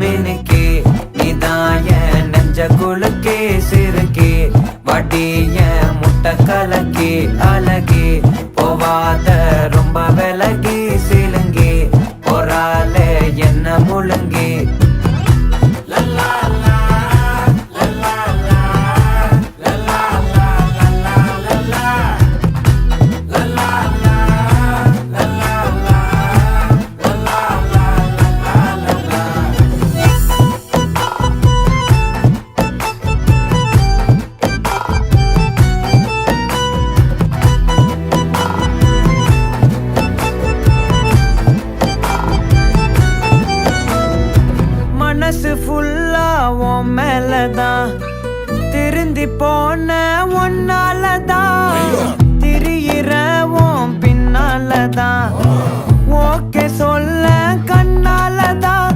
மினுக்கே நீதாய நெஞ்ச குலுக்கே சிறுக்கே வடிய முட்டை கலக்கே அழகே போவாத ரொம்ப விலகி சிலுங்கி பொறால என்ன முழுங்கி மனசு ஃபுல்லா உன் மேலதான் திருந்தி போன ஒன்னாலதான் திரியிற உன் பின்னாலதான் ஓகே சொல்ல கண்ணாலதான்